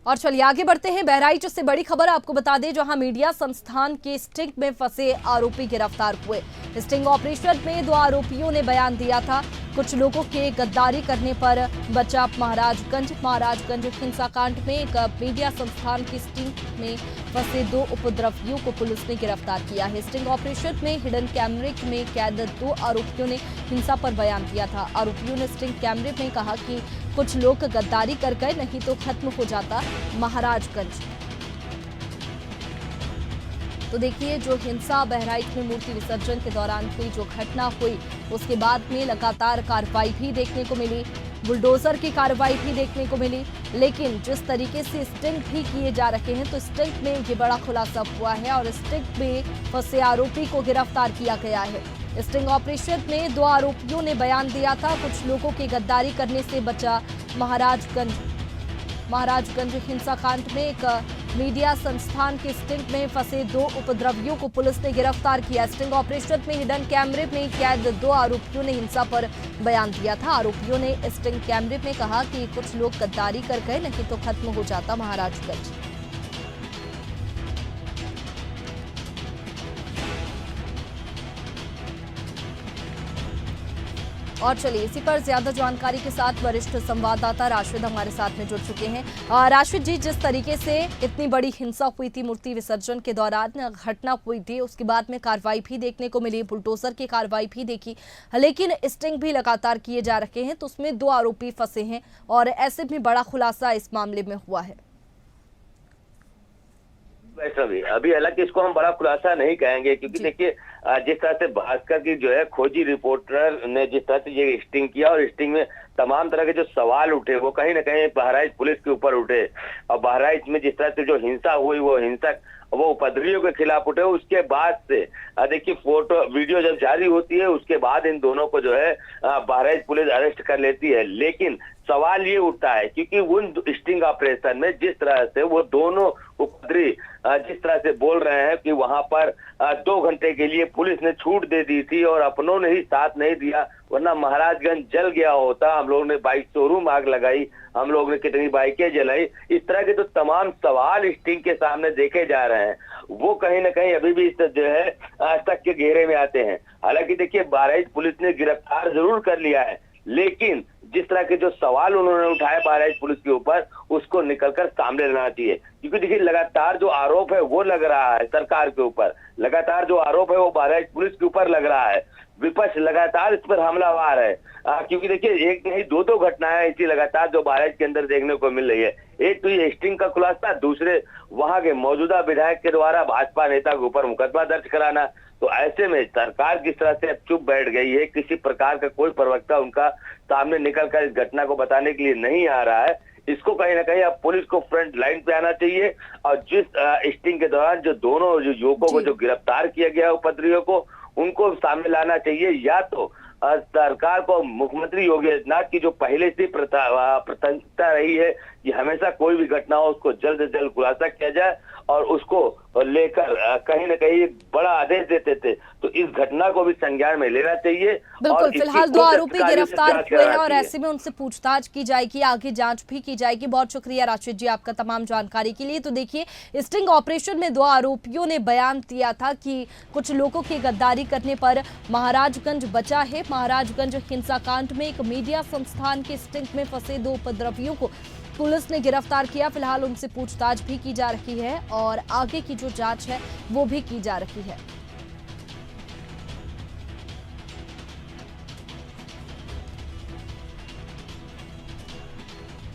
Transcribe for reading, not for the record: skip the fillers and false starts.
और चलिए आगे बढ़ते हैं। बहराइच से बड़ी खबर आपको बता दें, जहां मीडिया संस्थान के स्टिंग में फंसे आरोपी गिरफ्तार हुए। स्टिंग ऑपरेशन में 2 आरोपियों ने बयान दिया था। कुछ लोगों के गद्दारी करने पर बचा महाराजगंज हिंसाकांड में एक मीडिया संस्थान की स्टिंग में फंसे 2 उपद्रवियों को पुलिस ने गिरफ्तार किया है। स्टिंग ऑपरेशन में हिडन कैमरे में कैद 2 आरोपियों ने हिंसा पर बयान दिया था। आरोपियों ने स्टिंग कैमरे में कहा कि कुछ लोग गद्दारी कर गए, नहीं तो खत्म हो जाता महाराजगंज। तो देखिए, जो हिंसा बहराइच में मूर्ति विसर्जन के दौरान हुई, जो घटना हुई, उसके बाद में लगातार कार्रवाई भी देखने को मिली, बुलडोजर की कार्रवाई भी देखने को मिली। लेकिन जिस तरीके से स्टिंग भी किए जा रहे हैं, तो स्टिंग में ये बड़ा खुलासा हुआ है और स्टिंग में फंसे आरोपी को गिरफ्तार किया गया है। स्टिंग ऑपरेशन में 2 आरोपियों ने बयान दिया था। कुछ लोगों के गद्दारी करने से बचा महाराजगंज हिंसाकांड में एक मीडिया संस्थान के स्टिंग में फंसे 2 उपद्रवियों को पुलिस ने गिरफ्तार किया। स्टिंग ऑपरेशन में हिडन कैमरे में कैद 2 आरोपियों ने हिंसा पर बयान दिया था। आरोपियों ने स्टिंग कैमरे में कहा कि कुछ लोग गद्दारी कर गए, नहीं तो खत्म हो जाता महाराजगंज। और चलिए, इसी पर ज्यादा जानकारी के साथ वरिष्ठ संवाददाता राशिद हमारे साथ में जुड़ चुके हैं। राशिद जी, जिस तरीके से इतनी बड़ी हिंसा हुई थी, मूर्ति विसर्जन के दौरान घटना हुई थी, उसके बाद में कार्रवाई भी देखने को मिली, बुलडोजर की कार्रवाई भी देखी, लेकिन स्टिंग भी लगातार किए जा रहे हैं, तो उसमें 2 आरोपी फंसे हैं और ऐसे भी बड़ा खुलासा इस मामले में हुआ है। वैसा भी अभी हालांकि इसको हम बड़ा खुलासा नहीं कहेंगे, क्योंकि देखिए जिस तरह से भास्कर की जो है खोजी रिपोर्टर ने जिस तरह से ये स्टिंग किया और स्टिंग में तमाम तरह के जो सवाल उठे, वो कहीं ना कहीं बहराइच पुलिस के ऊपर उठे। और बहराइच में जिस तरह से जो हिंसा हुई, वो हिंसक वो उपद्रवियों के खिलाफ उठे। उसके बाद से देखिए फोटो वीडियो जब जारी होती है, उसके बाद इन दोनों को जो है बहराइच पुलिस अरेस्ट कर लेती है। लेकिन सवाल ये उठता है, क्योंकि उन स्टिंग ऑपरेशन में जिस तरह से वो दोनों उपद्रवी जिस तरह से बोल रहे हैं कि वहां पर 2 घंटे के लिए पुलिस ने छूट दे दी थी और अपनों ने ही साथ नहीं दिया, वरना महाराजगंज जल गया होता, हम लोग ने बाइक शोरूम आग लगाई, हम लोग ने कितनी बाइकें जलाई, इस तरह के तो तमाम सवाल स्टिंग के सामने देखे जा रहे हैं। वो कहीं ना कहीं अभी भी जो है शक के घेरे में आते हैं। हालांकि देखिए, बहराइच पुलिस ने गिरफ्तार जरूर कर लिया है, लेकिन जिस तरह के जो सवाल उन्होंने उठाए बहराइच पुलिस के ऊपर, उसको निकलकर सामने लाना चाहिए। क्योंकि देखिए, लगातार जो आरोप है वो लग रहा है सरकार के ऊपर, लगातार जो आरोप है वो बहराइच पुलिस के ऊपर लग रहा है। विपक्ष लगातार इस पर हमलावर है, क्योंकि देखिए एक नहीं 2 घटनाएं ऐसी लगातार जो बहराइच के अंदर देखने को मिल रही है। एक तो ये स्टिंग का खुलासा, दूसरे वहां के मौजूदा विधायक के द्वारा भाजपा नेता के ऊपर मुकदमा दर्ज कराना। तो ऐसे में सरकार किस तरह से अब चुप बैठ गई है, किसी प्रकार का कोई प्रवक्ता उनका सामने निकलकर इस घटना को बताने के लिए नहीं आ रहा है। इसको कहीं ना कहीं अब पुलिस को फ्रंट लाइन पे आना चाहिए और जिस स्टिंग के दौरान जो दोनों जो युवकों को जो गिरफ्तार किया गया उपद्रवियों को, उनको सामने लाना चाहिए। या तो सरकार को मुख्यमंत्री योगी आदित्यनाथ की जो पहले से प्राथमिकता रही है कि हमेशा कोई भी घटना हो उसको जल्द से जल्द खुलासा किया जाए और उसको लेकर कहीं ना कहीं एक बड़ा आदेश देते थे, तो इस घटना को भी संज्ञान में लेना चाहिए। बिल्कुल, फिलहाल 2 आरोपी गिरफ्तार हुए हैं और ऐसे में उनसे पूछताछ की जाएगी, आगे जांच भी की जाएगी। बहुत शुक्रिया राशिद जी आपका तमाम जानकारी के लिए। तो देखिए, स्टिंग ऑपरेशन में 2 आरोपियों ने बयान दिया था कि कुछ लोगों की गद्दारी करने पर महाराजगंज बचा है। महाराजगंज हिंसाकांड में एक मीडिया संस्थान के स्टिंग में फंसे 2 उपद्रवियों को पुलिस ने गिरफ्तार किया। फिलहाल उनसे पूछताछ भी की जा रही है और आगे की जो जांच है वो भी की जा रही है।